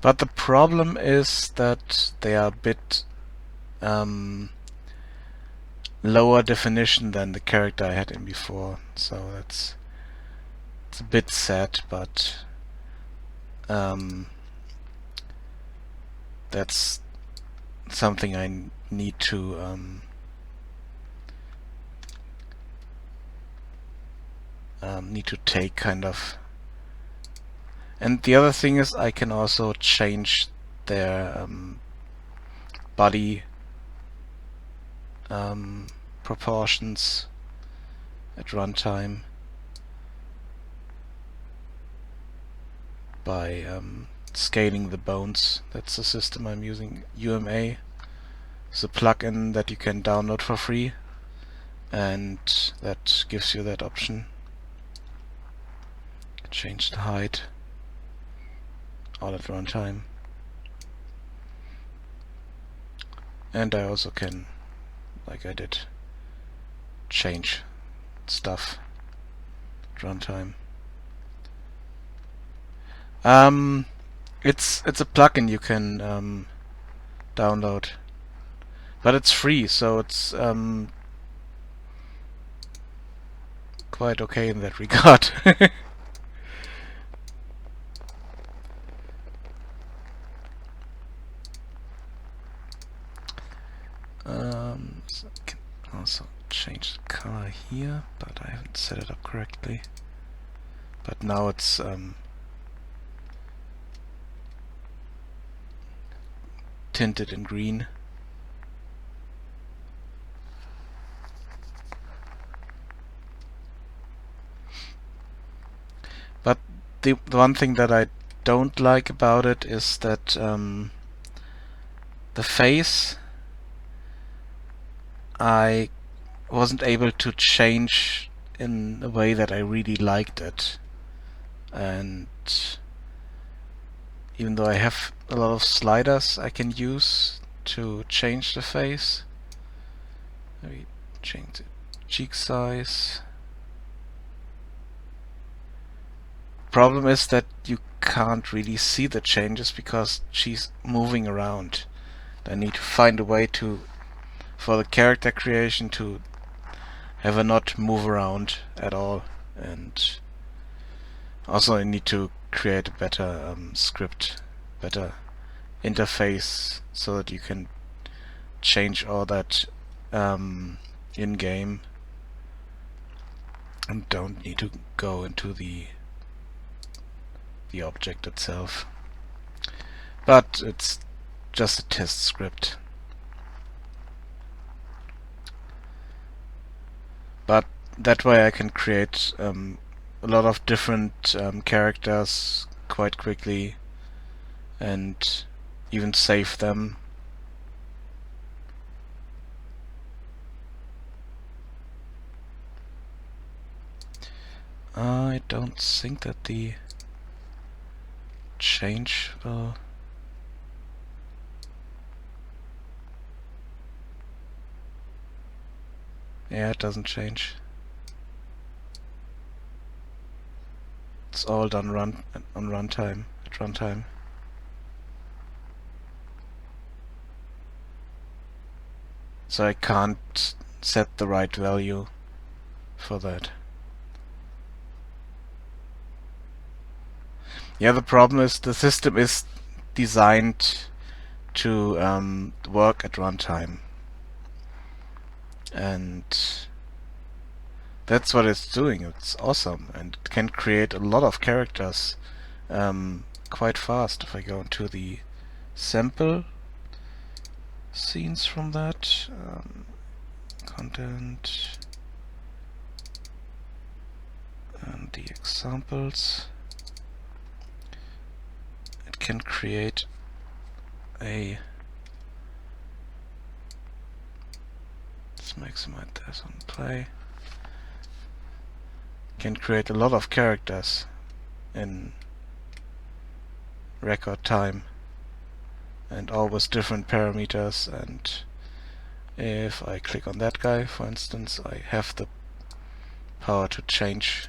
But the problem is that they are a bit lower definition than the character I had in before, so it's a bit sad, but that's something I need to take, kind of. And the other thing is I can also change their body proportions at runtime by scaling the bones. That's the system I'm using. UMA is a plugin that you can download for free, and that gives you that option. Change the height all at runtime. And I also can, like I did, change stuff at runtime. It's a plugin you can download, but it's free, so it's quite okay in that regard. So I can also change the color here, but I haven't set it up correctly. But now it's tinted in green. But the one thing that I don't like about it is that the face, I wasn't able to change in a way that I really liked it. And even though I have a lot of sliders I can use to change the face, maybe change the cheek size. Problem is that you can't really see the changes because she's moving around. I need to find a way for the character creation to have her not move around at all, and also I need to create a better script, better interface, so that you can change all that in-game and don't need to go into the object itself. But it's just a test script. But that way I can create a lot of different characters quite quickly and even save them. I don't think that the change will... Yeah, it doesn't change. It's all done at runtime. So I can't set the right value for that. Yeah, the problem is the system is designed to work at runtime, and that's what it's doing. It's awesome, and it can create a lot of characters quite fast. If I go into the sample scenes from that, content, and the examples, it can create a... Let's maximize this on play. Can create a lot of characters in record time, and all with different parameters. And if I click on that guy, for instance, I have the power to change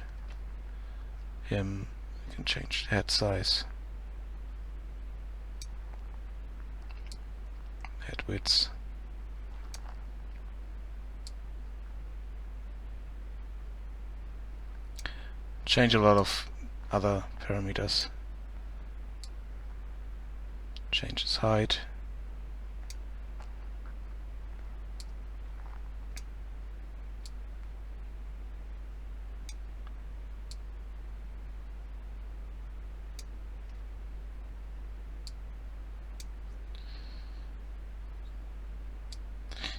him. I can change the head size. nitwits. Change a lot of other parameters. Change its height.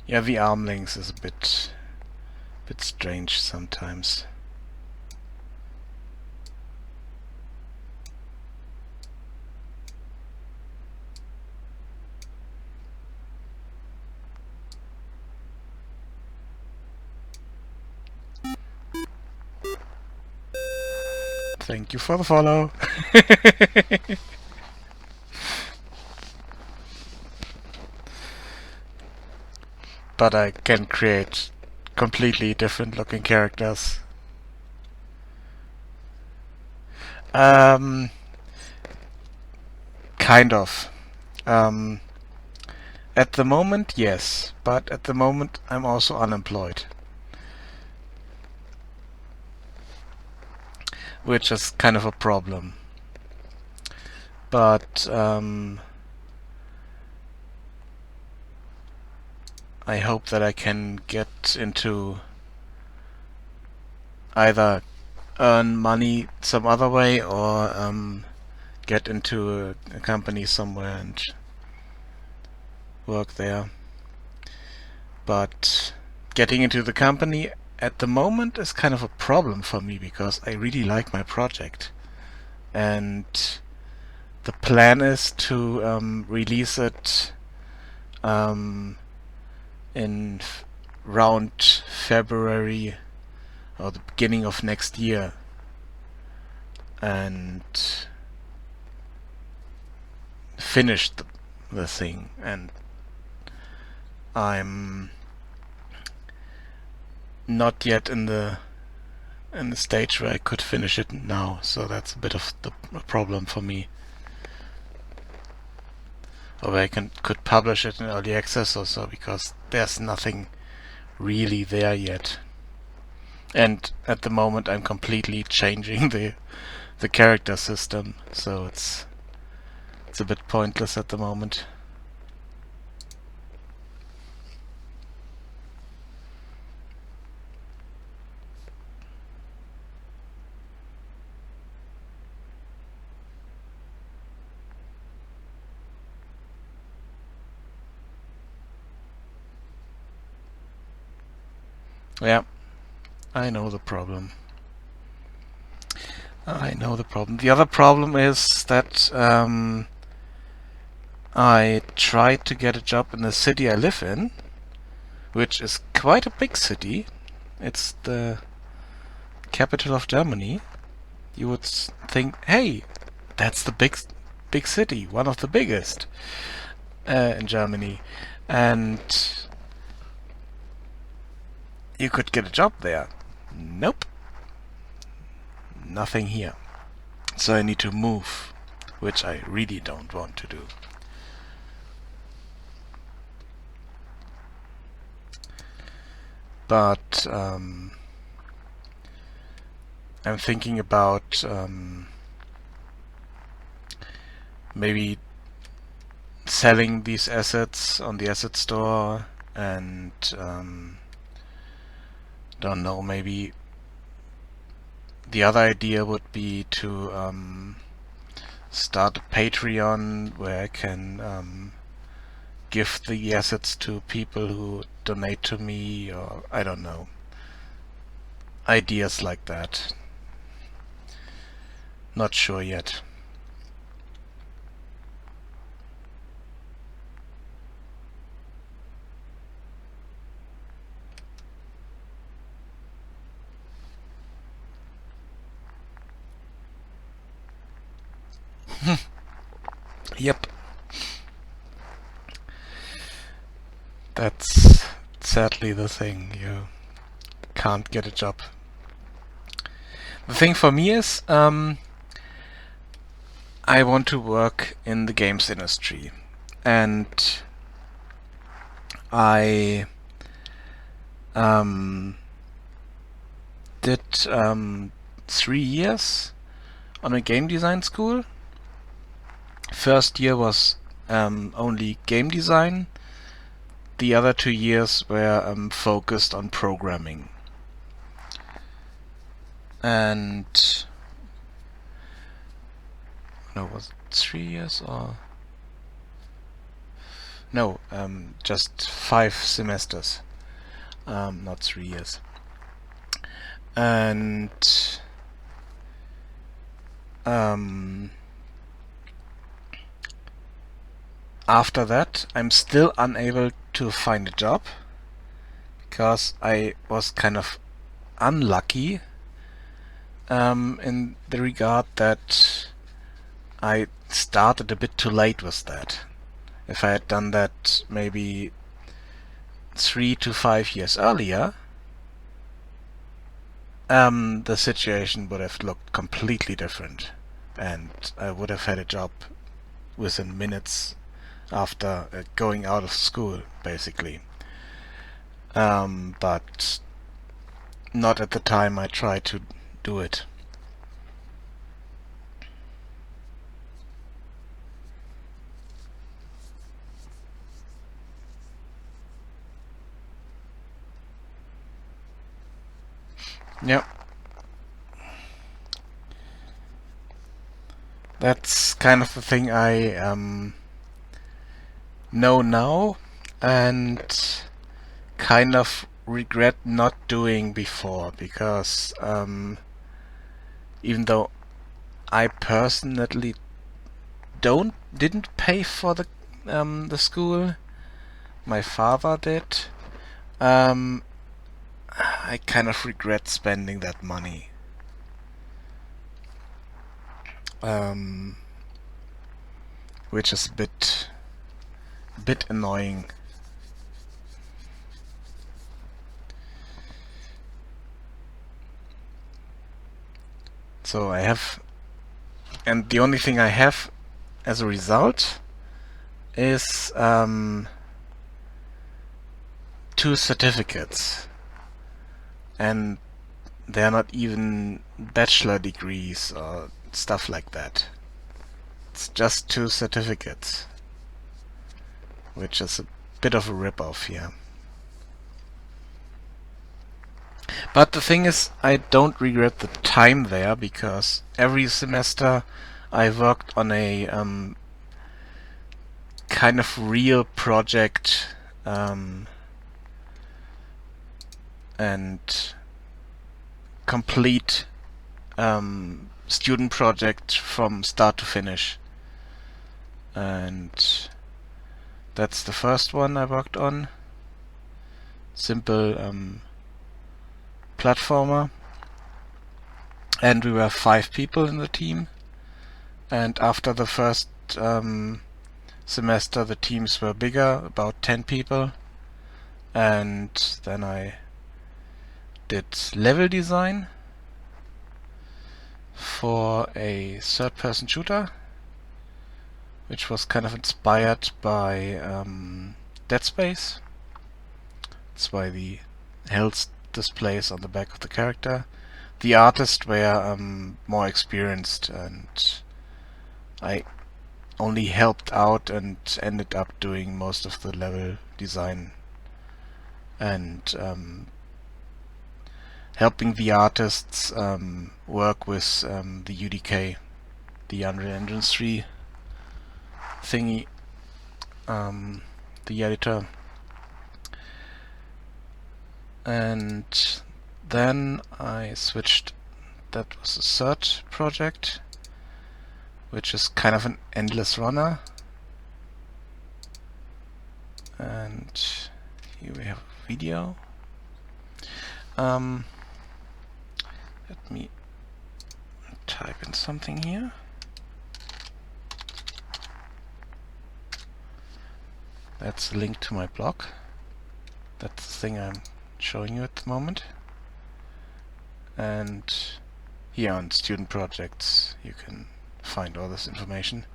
Yeah, the arm length is a bit strange sometimes. Thank you for the follow. But I can create completely different looking characters. Kind of. At the moment, yes, but at the moment I'm also unemployed. Which is kind of a problem. But I hope that I can get into either earn money some other way or get into a company somewhere and work there. But getting into the company at the moment is kind of a problem for me because I really like my project. And the plan is to release it in around February or the beginning of next year, and finish the thing. And I'm not yet in the stage where I could finish it now, so that's a bit of a problem for me. Or where I could publish it in early access or so, because there's nothing really there yet. And at the moment I'm completely changing the character system, so it's a bit pointless at the moment. Yeah, I know the problem. I know the problem. The other problem is that I tried to get a job in the city I live in, which is quite a big city. It's the capital of Germany. You would think, hey, that's the big city, one of the biggest in Germany, and you could get a job there. Nope. Nothing here. So I need to move, which I really don't want to do. But I'm thinking about maybe selling these assets on the asset store, and don't know, maybe the other idea would be to start a Patreon where I can give the assets to people who donate to me, or I don't know. Ideas like that. Not sure yet. Yep. That's sadly the thing. You can't get a job. The thing for me is I want to work in the games industry, and I did 3 years on a game design school. First year was only game design. The other 2 years were focused on programming. And no, was it 3 years or no? Just 5 semesters, not 3 years. And after that, I'm still unable to find a job because I was kind of unlucky in the regard that I started a bit too late with that. If I had done that maybe 3 to 5 years earlier, the situation would have looked completely different, and I would have had a job within minutes after going out of school, basically. But not at the time I tried to do it. Yep. That's kind of the thing I know now, and kind of regret not doing before, because even though I personally didn't pay for the school, my father did. I kind of regret spending that money. Which is a bit annoying. So I have, and the only thing I have as a result is 2 certificates, and they're not even bachelor degrees or stuff like that. It's just 2 certificates, which is a bit of a rip-off here. But the thing is, I don't regret the time there, because every semester I worked on a kind of real project, and complete student project from start to finish. And that's the first one I worked on. Simple platformer, and we were 5 people in the team. And after the first semester, the teams were bigger, about 10 people. And then I did level design for a third-person shooter, which was kind of inspired by Dead Space. That's why the health displays on the back of the character. The artists were more experienced, and I only helped out and ended up doing most of the level design and helping the artists work with the UDK, the Unreal Engine 3 thingy, the editor. And then I switched. That was a third project, which is kind of an endless runner. And here we have a video. Let me type in something here. That's a link to my blog. That's the thing I'm showing you at the moment. And here on student projects you can find all this information.